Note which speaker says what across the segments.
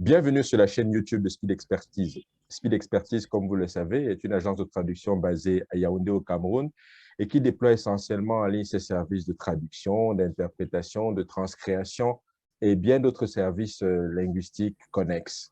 Speaker 1: Bienvenue sur la chaîne YouTube de Speed Expertise. Speed Expertise, comme vous le savez, est une agence de traduction basée à Yaoundé au Cameroun et qui déploie essentiellement en ligne ses services de traduction, d'interprétation, de transcréation et bien d'autres services linguistiques connexes.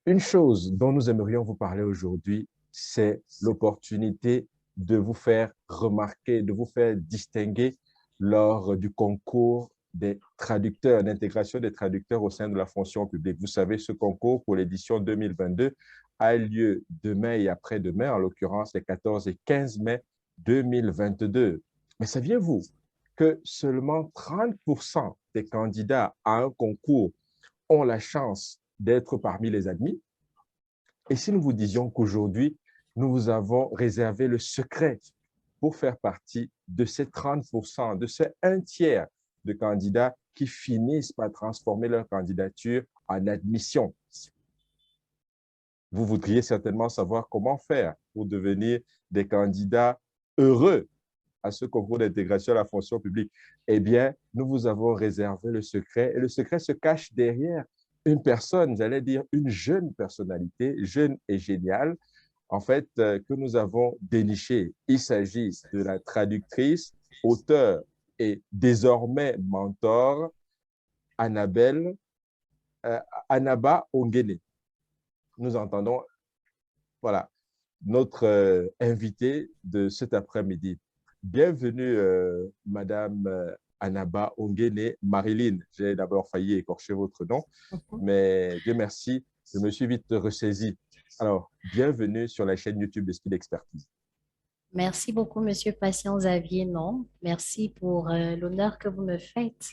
Speaker 1: Une chose dont nous aimerions vous parler aujourd'hui, c'est l'opportunité de vous faire remarquer, de vous faire distinguer lors du concours des traducteurs, d'intégration des traducteurs au sein de la fonction publique. Vous savez, ce concours pour l'édition 2022 a lieu demain et après-demain, en l'occurrence les 14 et 15 mai 2022. Mais saviez-vous que seulement 30% des candidats à un concours ont la chance d'être parmi les admis? Et si nous vous disions qu'aujourd'hui, nous vous avons réservé le secret pour faire partie de ces 30%, de ces un tiers de candidats qui finissent par transformer leur candidature en admission. Vous voudriez certainement savoir comment faire pour devenir des candidats heureux à ce concours d'intégration à la fonction publique. Eh bien, nous vous avons réservé le secret et le secret se cache derrière une personne, j'allais dire une jeune personnalité, jeune et géniale, en fait, que nous avons déniché. Il s'agit de la traductrice, auteure et désormais mentor, Annabelle, Anaba Ongene. Nous entendons, voilà, notre invitée de cet après-midi. Bienvenue, Madame Anaba Ongene Marilyn. J'ai d'abord failli écorcher votre nom, mais Dieu merci, je me suis vite ressaisi. Alors, bienvenue sur la chaîne YouTube de Speed Expertise.
Speaker 2: Merci beaucoup, Monsieur Patient Xavier. Non, merci pour l'honneur que vous me faites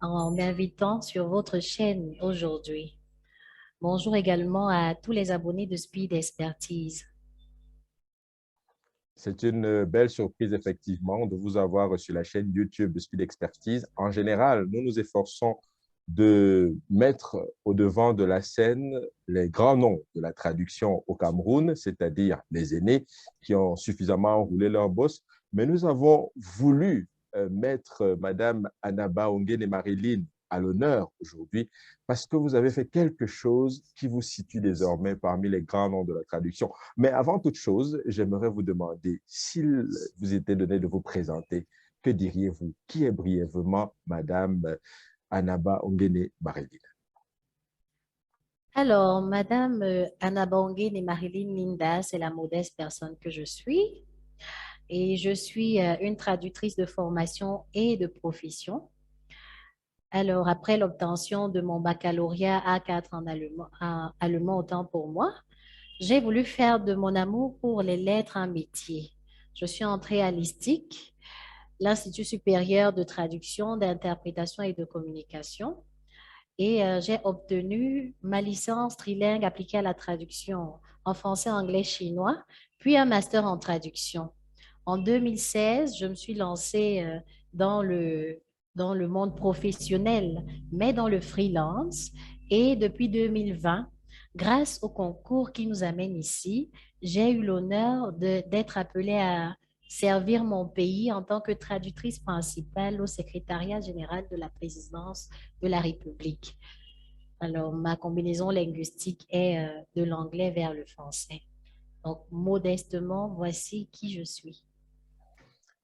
Speaker 2: en m'invitant sur votre chaîne aujourd'hui. Bonjour également à tous les abonnés de Speed Expertise.
Speaker 1: C'est une belle surprise, effectivement, de vous avoir sur la chaîne YouTube de Speed Expertise. En général, nous nous efforçons de mettre au devant de la scène les grands noms de la traduction au Cameroun, c'est-à-dire les aînés qui ont suffisamment enroulé leur bosse. Mais nous avons voulu mettre Madame Anaba Ongene Marilyn à l'honneur aujourd'hui parce que vous avez fait quelque chose qui vous situe désormais parmi les grands noms de la traduction. Mais avant toute chose, j'aimerais vous demander, s'il vous était donné de vous présenter, que diriez-vous? Qui est brièvement Madame Anaba Ongene Marilyn?
Speaker 2: Alors, Madame Anna Bangé et Marilyn Linda, c'est la modeste personne que je suis. Et je suis une traductrice de formation et de profession. Alors, après l'obtention de mon baccalauréat A4 en allemand autant pour moi, j'ai voulu faire de mon amour pour les lettres un métier. Je suis entrée à l'ISTIC, l'Institut supérieur de traduction, d'interprétation et de communication, et j'ai obtenu ma licence trilingue appliquée à la traduction en français, anglais, chinois, puis un master en traduction. En 2016, je me suis lancée dans dans le monde professionnel, mais dans le freelance. Et depuis 2020, grâce au concours qui nous amène ici, j'ai eu l'honneur d'être appelée à servir mon pays en tant que traductrice principale au secrétariat général de la présidence de la République. Alors, ma combinaison linguistique est de l'anglais vers le français. Donc, modestement, voici qui je suis.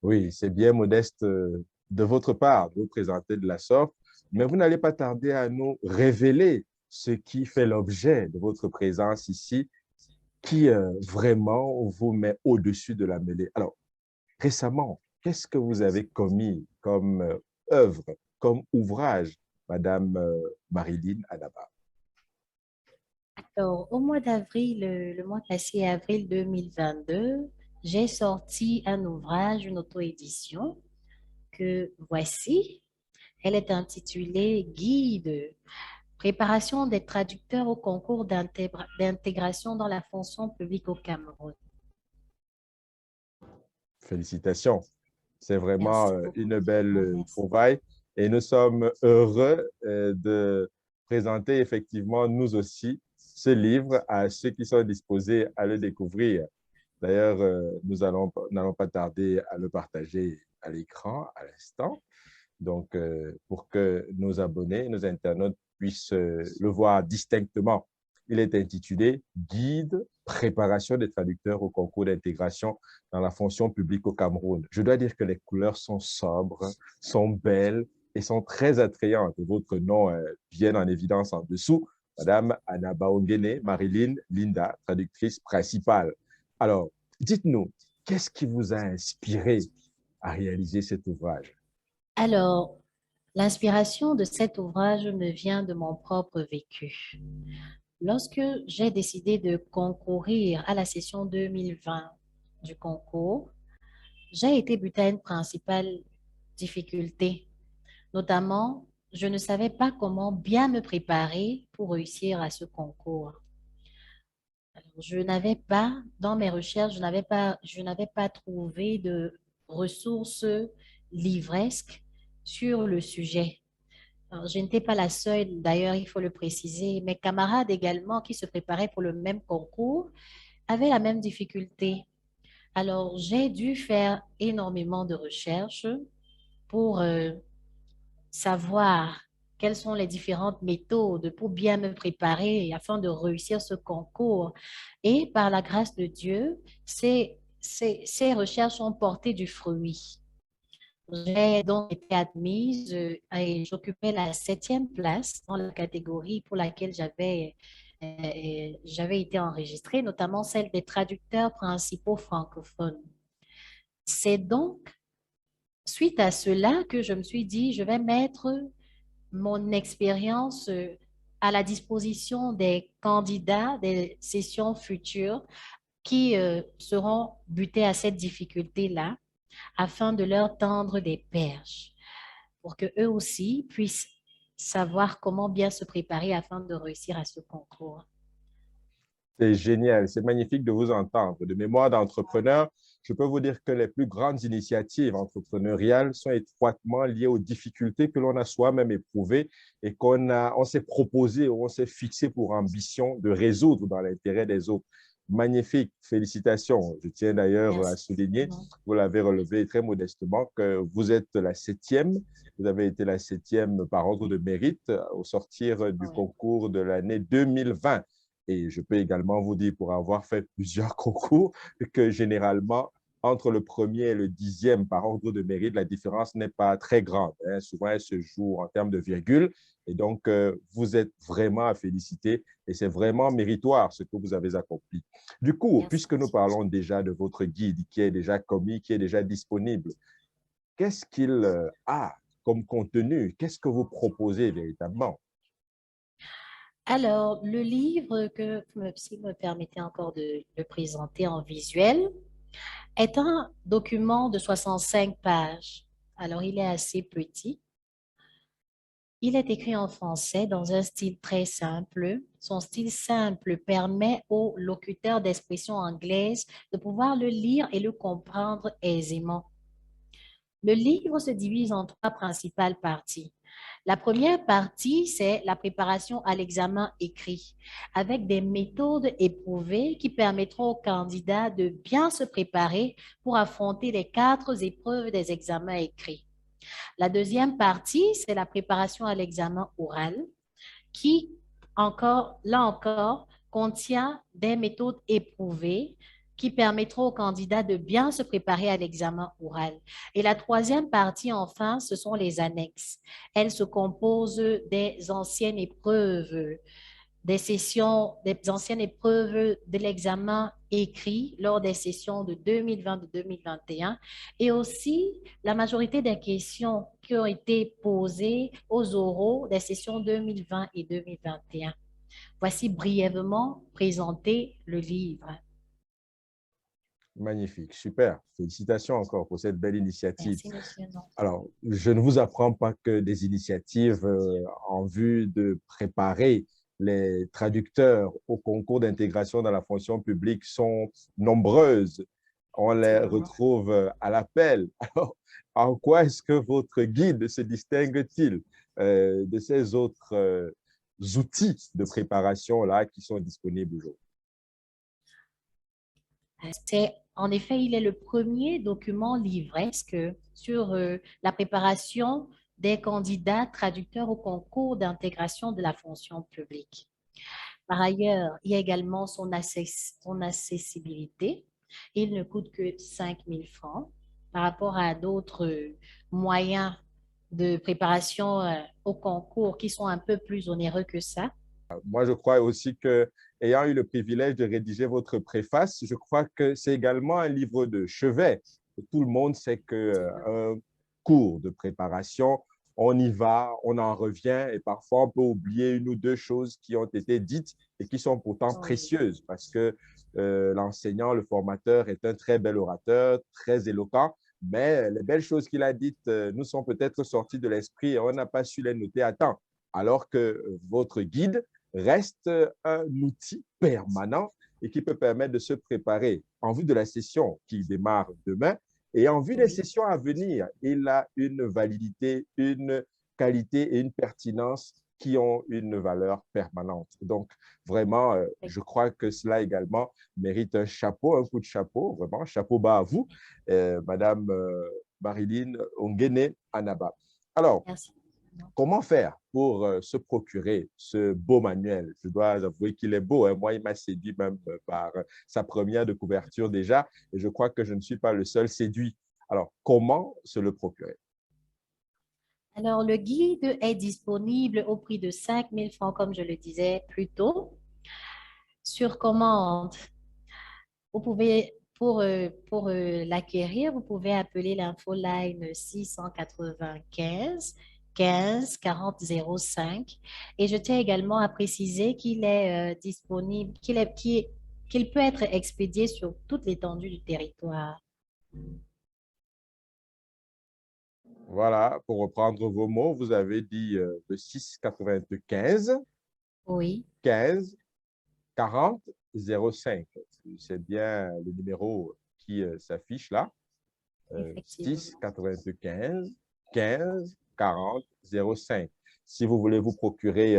Speaker 1: Oui, c'est bien modeste de votre part de vous présenter de la sorte, mais vous n'allez pas tarder à nous révéler ce qui fait l'objet de votre présence ici, qui vraiment vous met au-dessus de la mêlée. Alors, récemment, qu'est-ce que vous avez commis comme œuvre, comme ouvrage, Madame Marilyn Adaba?
Speaker 2: Alors, au mois d'avril, le mois passé, avril 2022, j'ai sorti un ouvrage, une auto-édition que voici. Elle est intitulée Guide, préparation des traducteurs au concours d'intégration dans la fonction publique au Cameroun.
Speaker 1: Félicitations. C'est vraiment
Speaker 2: Merci beaucoup.
Speaker 1: une
Speaker 2: Je vous
Speaker 1: belle
Speaker 2: remercie.
Speaker 1: trouvaille et nous sommes heureux de présenter effectivement nous aussi ce livre à ceux qui sont disposés à le découvrir. D'ailleurs, n'allons pas tarder à le partager à l'écran à l'instant. Donc, pour que nos abonnés, nos internautes puissent le voir distinctement. Il est intitulé Guide préparation des traducteurs au concours d'intégration dans la fonction publique au Cameroun. Je dois dire que les couleurs sont sobres, sont belles et sont très attrayantes. Et votre nom vient en évidence en dessous. Madame Anna Baongene Marilyn Linda, traductrice principale. Alors, dites-nous, qu'est-ce qui vous a inspiré à réaliser cet ouvrage?
Speaker 2: Alors, l'inspiration de cet ouvrage me vient de mon propre vécu. Lorsque j'ai décidé de concourir à la session 2020 du concours, j'ai été butée à une principale difficulté. Notamment, je ne savais pas comment bien me préparer pour réussir à ce concours. Je n'avais pas, dans mes recherches, je n'avais pas trouvé de ressources livresques sur le sujet. Alors, je n'étais pas la seule, d'ailleurs, il faut le préciser. Mes camarades également qui se préparaient pour le même concours avaient la même difficulté. Alors, j'ai dû faire énormément de recherches pour savoir quelles sont les différentes méthodes pour bien me préparer afin de réussir ce concours. Et par la grâce de Dieu, ces recherches ont porté du fruit. J'ai donc été admise et j'occupais la 7e place dans la catégorie pour laquelle j'avais été enregistrée, notamment celle des traducteurs principaux francophones. C'est donc suite à cela que je me suis dit, je vais mettre mon expérience à la disposition des candidats des sessions futures qui seront butés à cette difficulté-là afin de leur tendre des perches pour que eux aussi puissent savoir comment bien se préparer afin de réussir à ce concours.
Speaker 1: C'est génial, c'est magnifique de vous entendre. De mémoire d'entrepreneur, je peux vous dire que les plus grandes initiatives entrepreneuriales sont étroitement liées aux difficultés que l'on a soi-même éprouvées et on s'est proposé ou on s'est fixé pour ambition de résoudre dans l'intérêt des autres. Magnifique, félicitations. Je tiens d'ailleurs à
Speaker 2: Merci.
Speaker 1: souligner, vous l'avez relevé très modestement, que vous êtes la 7e. Vous avez été la 7e par ordre de mérite au sortir du
Speaker 2: Oui.
Speaker 1: concours de l'année 2020. Et je peux également vous dire, pour avoir fait plusieurs concours, que généralement, entre le premier et le 10e par ordre de mérite, la différence n'est pas très grande. Hein. Souvent, elle se joue en termes de virgule. Et donc, vous êtes vraiment à féliciter et c'est vraiment méritoire ce que vous avez accompli. Du coup,
Speaker 2: Merci.
Speaker 1: puisque nous parlons déjà de votre guide qui est déjà commis, qui est déjà disponible, qu'est-ce qu'il a comme contenu? Qu'est-ce que vous proposez véritablement?
Speaker 2: Alors, le livre si vous me permettez encore de le présenter en visuel, est un document de 65 pages. Alors, il est assez petit. Il est écrit en français dans un style très simple. Son style simple permet aux locuteurs d'expression anglaise de pouvoir le lire et le comprendre aisément. Le livre se divise en 3 principales parties. La première partie, c'est la préparation à l'examen écrit, avec des méthodes éprouvées qui permettront aux candidats de bien se préparer pour affronter les 4 épreuves des examens écrits. La deuxième partie, c'est la préparation à l'examen oral, qui, là encore, contient des méthodes éprouvées qui permettront aux candidats de bien se préparer à l'examen oral. Et la troisième partie, enfin, ce sont les annexes. Elles se composent des anciennes épreuves des anciennes épreuves de l'examen écrit lors des sessions de 2020-2021 et aussi la majorité des questions qui ont été posées aux oraux des sessions 2020 et 2021. Voici brièvement présenté le livre.
Speaker 1: Magnifique, super. Félicitations encore pour cette belle initiative.
Speaker 2: Merci, monsieur. Non.
Speaker 1: Alors, je ne vous apprends pas que des initiatives en vue de préparer les traducteurs au concours d'intégration dans la fonction publique sont nombreuses. On les retrouve à l'appel. Alors, en quoi est-ce que votre guide se distingue-t-il de ces autres outils de préparation-là qui sont disponibles aujourd'hui?
Speaker 2: En effet, il est le premier document livresque sur la préparation des candidats traducteurs au concours d'intégration de la fonction publique. Par ailleurs, il y a également son accessibilité. Il ne coûte que 5 000 francs par rapport à d'autres moyens de préparation au concours qui sont un peu plus onéreux que ça.
Speaker 1: Moi, je crois aussi que, ayant eu le privilège de rédiger votre préface, je crois que c'est également un livre de chevet. Tout le monde sait qu'un cours de préparation, on y va, on en revient et parfois on peut oublier une ou deux choses qui ont été dites et qui sont pourtant
Speaker 2: Oui,
Speaker 1: précieuses parce que l'enseignant, le formateur est un très bel orateur, très éloquent, mais les belles choses qu'il a dites nous sont peut-être sorties de l'esprit et on n'a pas su les noter à temps. Alors que votre guide reste un outil permanent et qui peut permettre de se préparer en vue de la session qui démarre demain et en vue des
Speaker 2: oui.
Speaker 1: sessions à venir. Il a une validité, une qualité et une pertinence qui ont une valeur permanente. Donc, vraiment, je crois que cela également mérite un chapeau, un coup de chapeau, vraiment, chapeau bas à vous, Madame Marilyn Ongene Anaba. Alors,
Speaker 2: Merci.
Speaker 1: comment faire pour se procurer ce beau manuel? Je dois avouer qu'il est beau, hein. Moi, il m'a séduit même par sa première de couverture déjà, et je crois que je ne suis pas le seul séduit. Alors, comment se le procurer?
Speaker 2: Alors, le guide est disponible au prix de 5 000 francs, comme je le disais plus tôt, sur commande. Vous pouvez, pour l'acquérir, vous pouvez appeler l'infoline 695 15 40 05. Et je tiens également à préciser qu'il est disponible, qu'il peut être expédié sur toute l'étendue du territoire.
Speaker 1: Voilà, pour reprendre vos mots, vous avez dit le 695
Speaker 2: Oui,
Speaker 1: 15 40 05. C'est bien le numéro qui s'affiche là.
Speaker 2: effectivement.
Speaker 1: 6 95 15 40 05. Si vous voulez vous procurer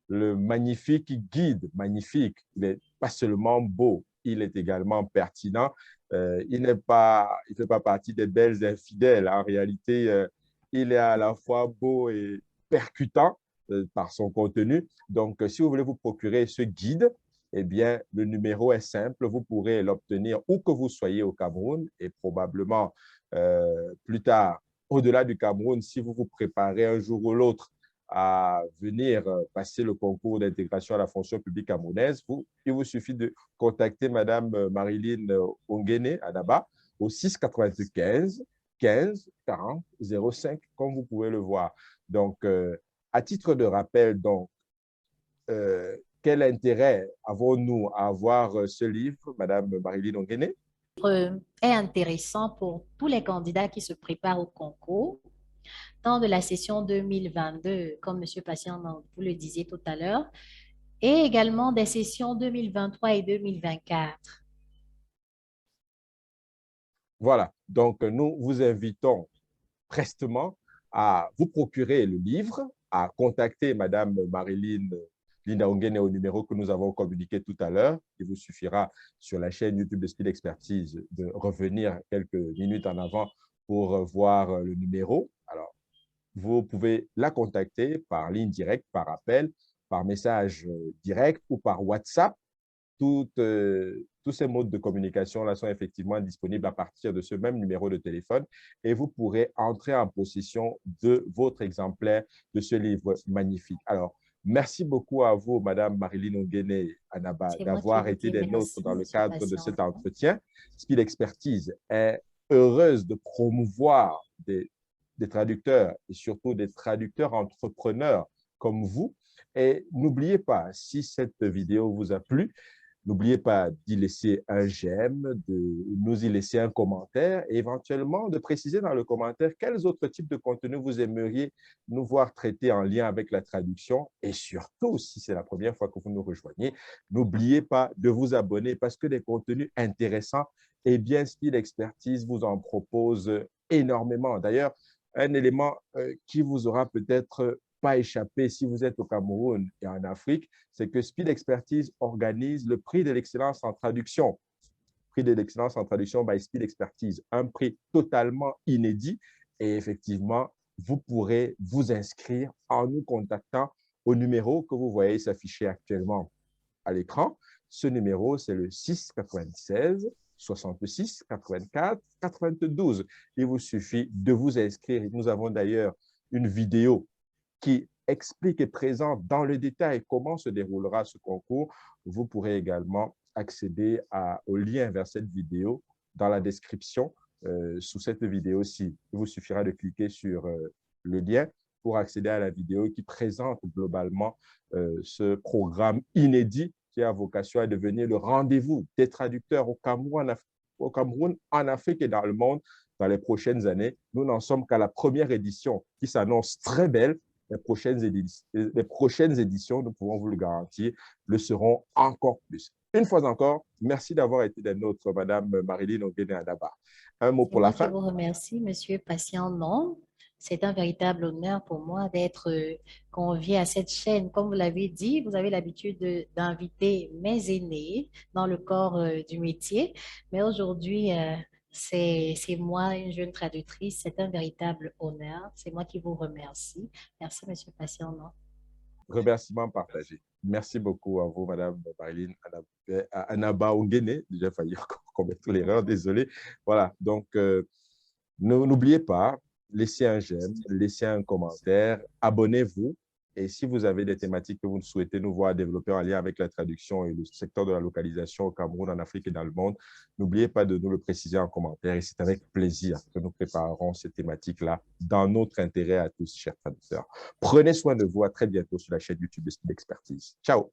Speaker 1: le magnifique guide, magnifique, il n'est pas seulement beau, il est également pertinent. Il ne fait pas partie des belles infidèles. En réalité, il est à la fois beau et percutant par son contenu. Donc, si vous voulez vous procurer ce guide, eh bien, le numéro est simple. Vous pourrez l'obtenir où que vous soyez au Cameroun et probablement plus tard, au-delà du Cameroun, si vous vous préparez un jour ou l'autre à venir passer le concours d'intégration à la fonction publique camerounaise, il vous suffit de contacter Madame Marilyn Ongene Adaba au 6 95 15 40 05, comme vous pouvez le voir. Donc, à titre de rappel, donc, quel intérêt avons-nous à avoir ce livre, Madame Marilyn Ongene?
Speaker 2: Est intéressant pour tous les candidats qui se préparent au concours, tant de la session 2022, comme M. Patient, vous le disiez tout à l'heure, et également des sessions 2023 et 2024.
Speaker 1: Voilà, donc nous vous invitons prestement à vous procurer le livre, à contacter Madame Marilyn Linda Ongene au numéro que nous avons communiqué tout à l'heure. Il vous suffira sur la chaîne YouTube de Speed Expertise de revenir quelques minutes en avant pour voir le numéro. Alors, vous pouvez la contacter par ligne directe, par appel, par message direct ou par WhatsApp. Tous ces modes de communication là sont effectivement disponibles à partir de ce même numéro de téléphone et vous pourrez entrer en possession de votre exemplaire de ce livre magnifique. Alors, merci beaucoup à vous, Madame Marilyn Ongene Anaba,
Speaker 2: C'est moi qui
Speaker 1: d'avoir
Speaker 2: vous
Speaker 1: été
Speaker 2: dis
Speaker 1: des nôtres
Speaker 2: merci,
Speaker 1: dans le
Speaker 2: Monsieur
Speaker 1: cadre de
Speaker 2: Patient.
Speaker 1: cet entretien. Speed Expertise est heureuse de promouvoir des traducteurs et surtout des traducteurs entrepreneurs comme vous. Et n'oubliez pas, si cette vidéo vous a plu, n'oubliez pas d'y laisser un j'aime, de nous y laisser un commentaire et éventuellement de préciser dans le commentaire quels autres types de contenus vous aimeriez nous voir traiter en lien avec la traduction. Et surtout, si c'est la première fois que vous nous rejoignez, n'oubliez pas de vous abonner parce que des contenus intéressants, et bien, Speed Expertise vous en propose énormément. D'ailleurs, un élément qui vous aura peut-être pas échappé si vous êtes au Cameroun et en Afrique, c'est que Speed Expertise organise le prix de l'excellence en traduction. Prix de l'excellence en traduction by Speed Expertise, un prix totalement inédit et effectivement vous pourrez vous inscrire en nous contactant au numéro que vous voyez s'afficher actuellement à l'écran. Ce numéro, c'est le 696 66 84 92. Il vous suffit de vous inscrire. Nous avons d'ailleurs une vidéo qui explique et présente dans le détail comment se déroulera ce concours. Vous pourrez également accéder au lien vers cette vidéo dans la description sous cette vidéo-ci. Il vous suffira de cliquer sur le lien pour accéder à la vidéo qui présente globalement ce programme inédit qui a vocation à devenir le rendez-vous des traducteurs au Cameroun, en Afrique et dans le monde dans les prochaines années. Nous n'en sommes qu'à la première édition qui s'annonce très belle. Les prochaines éditions, nous pouvons vous le garantir, le seront encore plus. Une fois encore, merci d'avoir été des nôtres, Madame Marilyn Onguéné-Adaba. Un mot pour la fin.
Speaker 2: Je vous remercie, Monsieur Patient Non. C'est un véritable honneur pour moi d'être convié à cette chaîne. Comme vous l'avez dit, vous avez l'habitude d'inviter mes aînés dans le corps du métier. Mais aujourd'hui, c'est moi, une jeune traductrice. C'est un véritable honneur. C'est moi qui vous remercie. Merci, Monsieur Patient Non.
Speaker 1: Remerciements partagés. Merci beaucoup à vous, Madame Marilyn Anaba Onguéné. J'ai failli commettre l'erreur, désolé. Voilà, donc n'oubliez pas, laissez un j'aime, laissez un commentaire, abonnez-vous. Et si vous avez des thématiques que vous souhaitez nous voir développer en lien avec la traduction et le secteur de la localisation au Cameroun, en Afrique et dans le monde, n'oubliez pas de nous le préciser en commentaire. Et c'est avec plaisir que nous préparerons ces thématiques-là dans notre intérêt à tous, chers traducteurs. Prenez soin de vous. À très bientôt sur la chaîne YouTube de Speed Expertise. Ciao!